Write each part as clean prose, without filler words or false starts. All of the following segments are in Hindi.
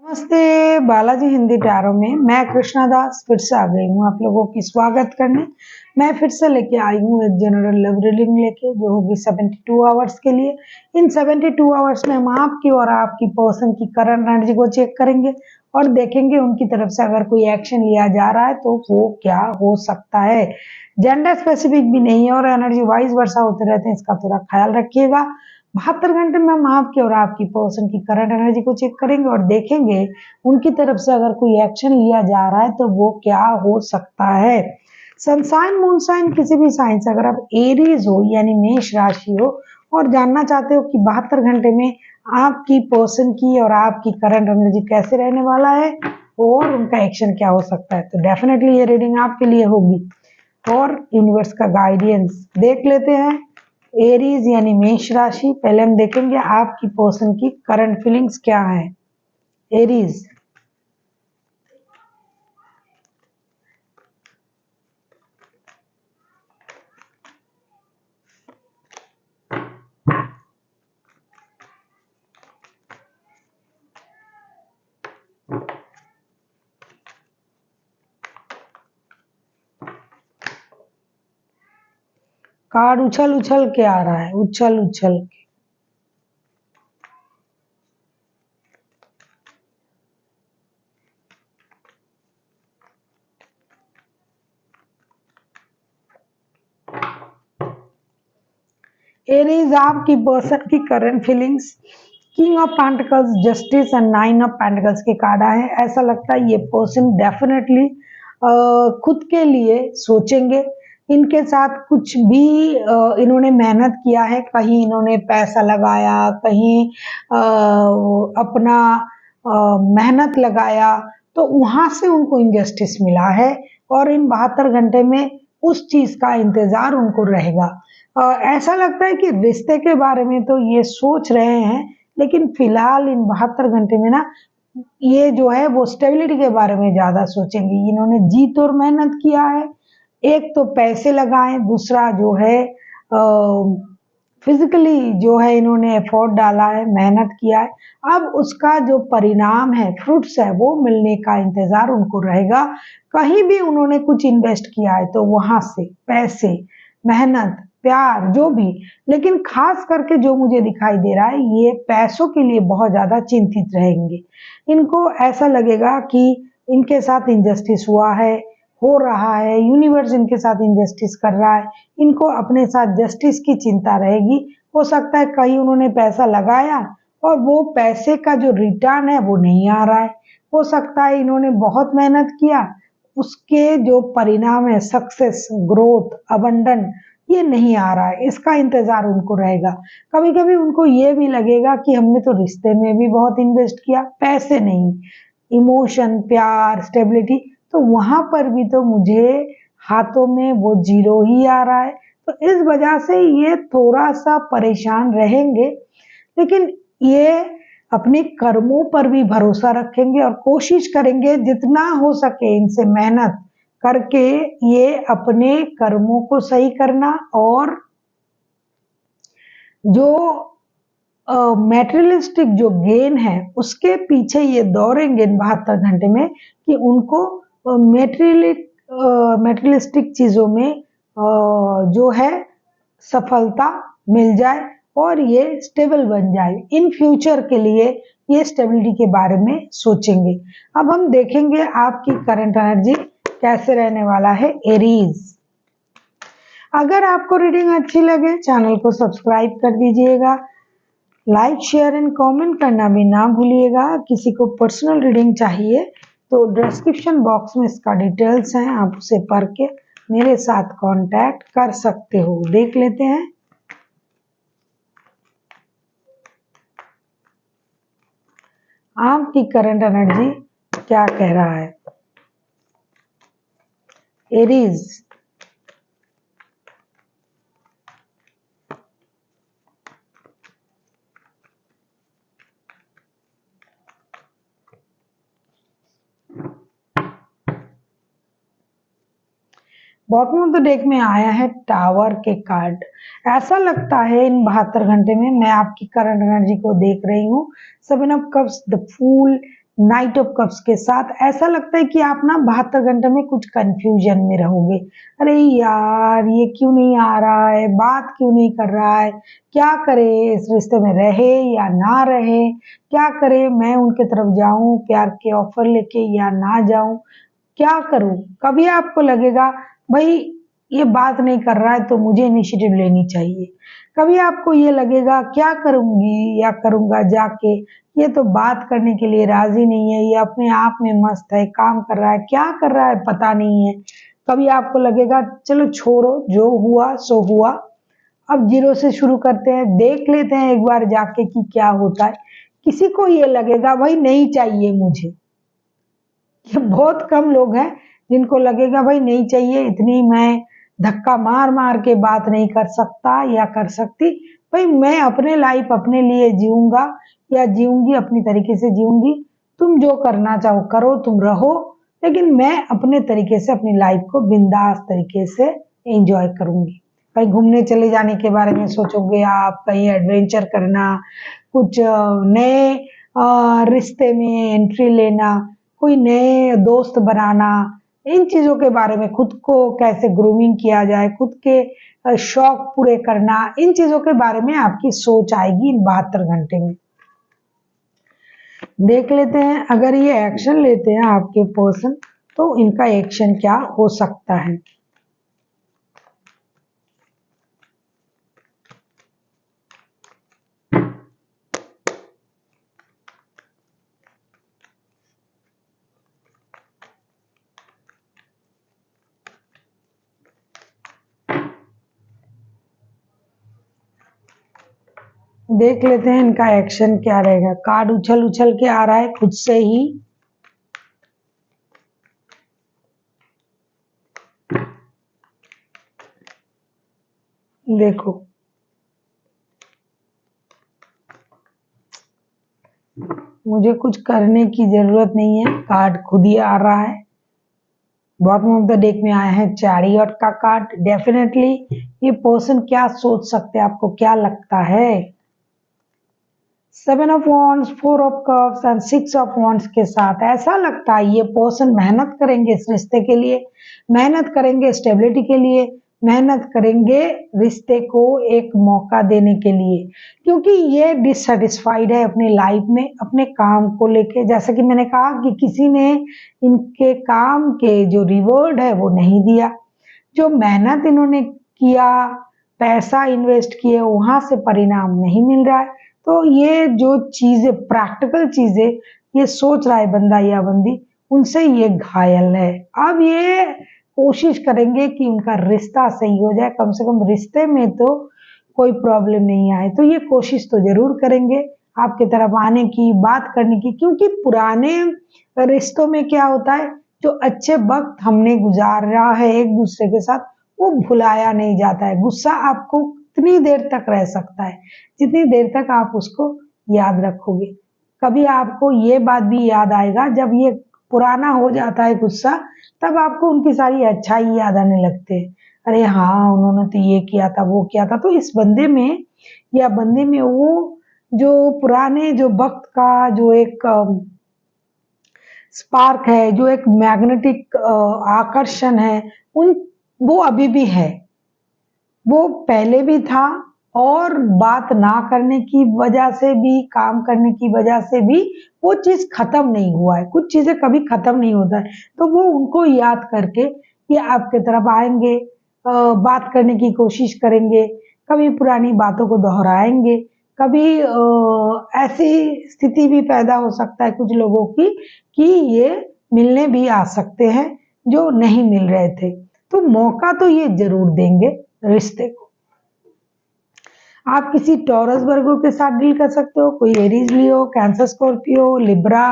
नमस्ते बालाजी हिंदी टैरो में मैं कृष्णा दास फिर से आ गई हूँ आप लोगों की स्वागत करने। मैं फिर से लेके आई हूँ एक जनरल लव रीडिंग लेके जो होगी 72 आवर्स के लिए। इन 72 आवर्स में हम आपकी और आपकी पर्सन की करंट एनर्जी को चेक करेंगे और देखेंगे उनकी तरफ से अगर कोई एक्शन लिया जा रहा है तो वो क्या हो सकता है। जेंडर स्पेसिफिक भी नहीं है और एनर्जी वाइज वर्षा होते रहते हैं, इसका थोड़ा ख्याल रखिएगा। 72 घंटे में हम आपकी और आपकी पर्सन की करंट एनर्जी को चेक करेंगे और देखेंगे उनकी तरफ से अगर कोई एक्शन लिया जा रहा है तो वो क्या हो सकता है। सनसाइन मूनसाइन किसी भी साइन से अगर आप एरीज हो यानी मेष राशि हो और जानना चाहते हो कि 72 घंटे में आपकी पर्सन की और आपकी करंट एनर्जी कैसे रहने वाला है और उनका एक्शन क्या हो सकता है, तो डेफिनेटली ये रीडिंग आपके लिए होगी। और यूनिवर्स का गाइडेंस देख लेते हैं। एरीज यानी मेष राशि, पहले हम देखेंगे आपकी पर्सन की करंट फीलिंग्स क्या है। एरीज, कार्ड उछल उछल के आ रहा है, उछल उछल के। एरीज आपकी पर्सन की current feelings, king of pentacles, justice and 9 of pentacles के कार्ड आए हैं। ऐसा लगता है ये पर्सन डेफिनेटली खुद के लिए सोचेंगे। इनके साथ कुछ भी इन्होंने मेहनत किया है, कहीं इन्होंने पैसा लगाया, कहीं अपना मेहनत लगाया, तो वहां से उनको इनजस्टिस मिला है और इन 72 घंटे में उस चीज का इंतजार उनको रहेगा। ऐसा लगता है कि रिश्ते के बारे में तो ये सोच रहे हैं, लेकिन फिलहाल इन 72 घंटे में ना ये जो है वो स्टेबिलिटी के बारे में ज्यादा सोचेंगे। इन्होंने जी तोड़ मेहनत किया है, एक तो पैसे लगाए, दूसरा जो है फिजिकली जो है इन्होंने एफर्ट डाला है, मेहनत किया है। अब उसका जो परिणाम है, फ्रूट्स है, वो मिलने का इंतजार उनको रहेगा। कहीं भी उन्होंने कुछ इन्वेस्ट किया है तो वहां से पैसे, मेहनत, प्यार जो भी, लेकिन खास करके जो मुझे दिखाई दे रहा है ये पैसों के लिए बहुत ज्यादा चिंतित रहेंगे। इनको ऐसा लगेगा कि इनके साथ इनजस्टिस हुआ है, हो रहा है, यूनिवर्स इनके साथ इनजस्टिस कर रहा है, इनको अपने साथ जस्टिस की चिंता रहेगी। हो सकता है कहीं उन्होंने पैसा लगाया और वो पैसे का जो रिटर्न है वो नहीं आ रहा है। हो सकता है इन्होंने बहुत मेहनत किया, उसके जो परिणाम है सक्सेस, ग्रोथ, अबंडन, ये नहीं आ रहा है, इसका इंतजार उनको रहेगा। कभी कभी उनको ये भी लगेगा कि हमने तो रिश्ते में भी बहुत इन्वेस्ट किया, पैसे नहीं, इमोशन, प्यार, स्टेबिलिटी, तो वहां पर भी तो मुझे हाथों में वो जीरो ही आ रहा है। तो इस वजह से ये थोड़ा सा परेशान रहेंगे, लेकिन ये अपने कर्मों पर भी भरोसा रखेंगे और कोशिश करेंगे जितना हो सके इनसे मेहनत करके ये अपने कर्मों को सही करना और जो मेटेरियलिस्टिक जो गेन है उसके पीछे ये दौड़ेंगे इन 72 घंटे में कि उनको मेटेरियलिस्टिक चीजों में जो है सफलता मिल जाए और ये स्टेबल बन जाए। इन फ्यूचर के लिए ये स्टेबिलिटी के बारे में सोचेंगे। अब हम देखेंगे आपकी करंट एनर्जी कैसे रहने वाला है एरीज। अगर आपको रीडिंग अच्छी लगे चैनल को सब्सक्राइब कर दीजिएगा, लाइक, शेयर एंड कमेंट करना भी ना भूलिएगा। किसी को पर्सनल रीडिंग चाहिए तो डिस्क्रिप्शन बॉक्स में इसका डिटेल्स है, आप उसे पढ़ के मेरे साथ कांटेक्ट कर सकते हो। देख लेते हैं आपकी करंट एनर्जी क्या कह रहा है। Aries, bottom of the deck में आया है टावर के कार्ड। ऐसा लगता है इन 72 घंटे में मैं आपकी करंट एनर्जी को देख रही हूँ। 7 of cups, the fool, knight of cups के साथ ऐसा लगता है कि आप ना 72 घंटे में कुछ कंफ्यूजन में रहोगे। अरे यार ये क्यों नहीं आ रहा है, बात क्यों नहीं कर रहा है, क्या करे, इस रिश्ते में रहे या ना रहे, क्या करे, मैं उनके तरफ जाऊं प्यार के ऑफर लेके या ना जाऊं, क्या करूं। कभी आपको लगेगा भाई ये बात नहीं कर रहा है तो मुझे इनिशिएटिव लेनी चाहिए। कभी आपको ये लगेगा क्या करूंगी या करूंगा जाके, ये तो बात करने के लिए राजी नहीं है, ये अपने आप में मस्त है, काम कर रहा है, क्या कर रहा है पता नहीं है। कभी आपको लगेगा चलो छोड़ो, जो हुआ सो हुआ, अब जीरो से शुरू करते हैं, देख लेते हैं एक बार जाके कि क्या होता है। किसी को ये लगेगा भाई नहीं चाहिए मुझे, ये बहुत कम लोग हैं जिनको लगेगा भाई नहीं चाहिए, इतनी मैं धक्का मार मार के बात नहीं कर सकता या कर सकती, भाई मैं अपने लाइफ अपने लिए जीऊंगा या जीऊंगी, अपनी तरीके से जीऊंगी, तुम जो करना चाहो करो, तुम रहो, लेकिन मैं अपने तरीके से अपनी लाइफ को बिंदास तरीके से एंजॉय करूंगी। कहीं घूमने चले जाने के बारे में सोचोगे आप, कहीं एडवेंचर करना, कुछ नए रिश्ते में एंट्री लेना, कोई नए दोस्त बनाना, इन चीजों के बारे में, खुद को कैसे ग्रूमिंग किया जाए, खुद के शौक पूरे करना, इन चीजों के बारे में आपकी सोच आएगी इन 72 घंटे में। देख लेते हैं अगर ये एक्शन लेते हैं आपके पर्सन तो इनका एक्शन क्या हो सकता है। देख लेते हैं इनका एक्शन क्या रहेगा। कार्ड उछल उछल के आ रहा है खुद से ही। देखो मुझे कुछ करने की जरूरत नहीं है, कार्ड खुद ही आ रहा है। बॉटम ऑफ द डेक में आया है चैरियट का कार्ड। डेफिनेटली ये पर्सन क्या सोच सकते हैं, आपको क्या लगता है। 7 of wands, 4 of cups and 6 of wands के साथ ऐसा लगता है ये पर्सन मेहनत करेंगे इस रिश्ते के लिए, मेहनत करेंगे स्टेबिलिटी के लिए, मेहनत करेंगे रिश्ते को एक मौका देने के लिए, क्योंकि ये डिससेटिस्फाइड है अपनी लाइफ में, अपने काम को लेके। जैसा कि मैंने कहा कि किसी ने इनके काम के जो रिवॉर्ड है वो नहीं दिया, जो मेहनत इन्होंने किया, पैसा इन्वेस्ट किए, वहां से परिणाम नहीं मिल रहा है। तो ये जो चीजें, प्रैक्टिकल चीजें ये सोच रहा है बंदा या बंदी, उनसे ये घायल है। अब ये कोशिश करेंगे कि उनका रिश्ता सही हो जाए, कम से कम रिश्ते में तो कोई प्रॉब्लम नहीं आए। तो ये कोशिश तो जरूर करेंगे आपके तरफ आने की, बात करने की, क्योंकि पुराने रिश्तों में क्या होता है, जो अच्छे वक्त हमने गुजारा है एक दूसरे के साथ वो भुलाया नहीं जाता है। गुस्सा आपको कितनी देर तक रह सकता है, जितनी देर तक आप उसको याद रखोगे। कभी आपको ये बात भी याद आएगा जब ये पुराना हो जाता है गुस्सा, तब आपको उनकी सारी अच्छाई याद आने लगते हैं। अरे हाँ उन्होंने तो ये किया था, वो किया था। तो इस बंदे में या बंदे में वो जो पुराने जो वक्त का जो एक स्पार्क है, जो एक मैग्नेटिक आकर्षण है, उन वो अभी भी है, वो पहले भी था, और बात ना करने की वजह से भी, काम करने की वजह से भी वो चीज खत्म नहीं हुआ है। कुछ चीजें कभी खत्म नहीं होता है, तो वो उनको याद करके ये आपके तरफ आएंगे, बात करने की कोशिश करेंगे, कभी पुरानी बातों को दोहराएंगे, कभी ऐसी स्थिति भी पैदा हो सकता है कुछ लोगों की कि ये मिलने भी आ सकते हैं जो नहीं मिल रहे थे। तो मौका तो ये जरूर देंगे रिश्ते को। आप किसी टॉरस वर्गो के साथ डील कर सकते हो, कोई Aries Leo, cancer, Scorpio, Libra,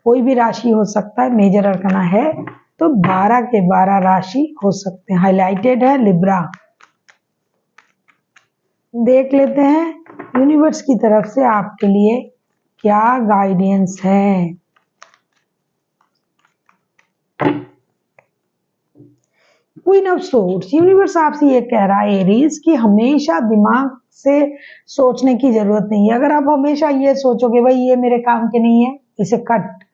कोई भी राशि हो सकता है। मेजर अरकाना है तो 12 के 12 राशि हो सकते हैं, हाईलाइटेड है लिब्रा। देख लेते हैं यूनिवर्स की तरफ से आपके लिए क्या गाइडेंस है। क्वीन ऑफ सोर्ड्स, यूनिवर्स आपसे ये कह रहा है एरीज कि हमेशा दिमाग से सोचने की जरूरत नहीं है। अगर आप हमेशा ये सोचोगे भाई ये मेरे काम के नहीं है, इसे कट,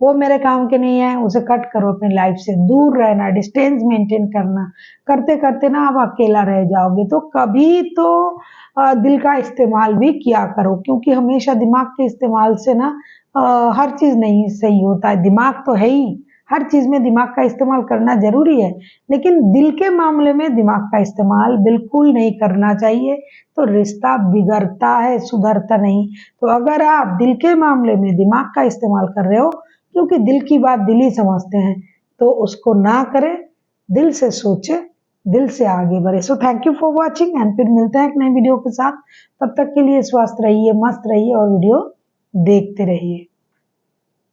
वो मेरे काम के नहीं है, उसे कट करो, अपनी लाइफ से दूर रहना, डिस्टेंस मेंटेन करना। करते करते ना आप अकेला रह जाओगे। तो कभी तो दिल का इस्तेमाल भी किया करो, क्योंकि हमेशा दिमाग के इस्तेमाल से ना हर चीज नहीं सही होता है। दिमाग तो है ही, हर चीज में दिमाग का इस्तेमाल करना जरूरी है, लेकिन दिल के मामले में दिमाग का इस्तेमाल बिल्कुल नहीं करना चाहिए। तो रिश्ता बिगड़ता है, सुधरता नहीं। तो अगर आप दिल के मामले में दिमाग का इस्तेमाल कर रहे हो, क्योंकि दिल की बात दिल ही समझते हैं, तो उसको ना करें, दिल से सोचे, दिल से आगे बढ़े। So thank you for watching, and फिर मिलते हैं एक नए वीडियो के साथ। तब तक के लिए स्वस्थ रहिए, मस्त रहिए और वीडियो देखते रहिए।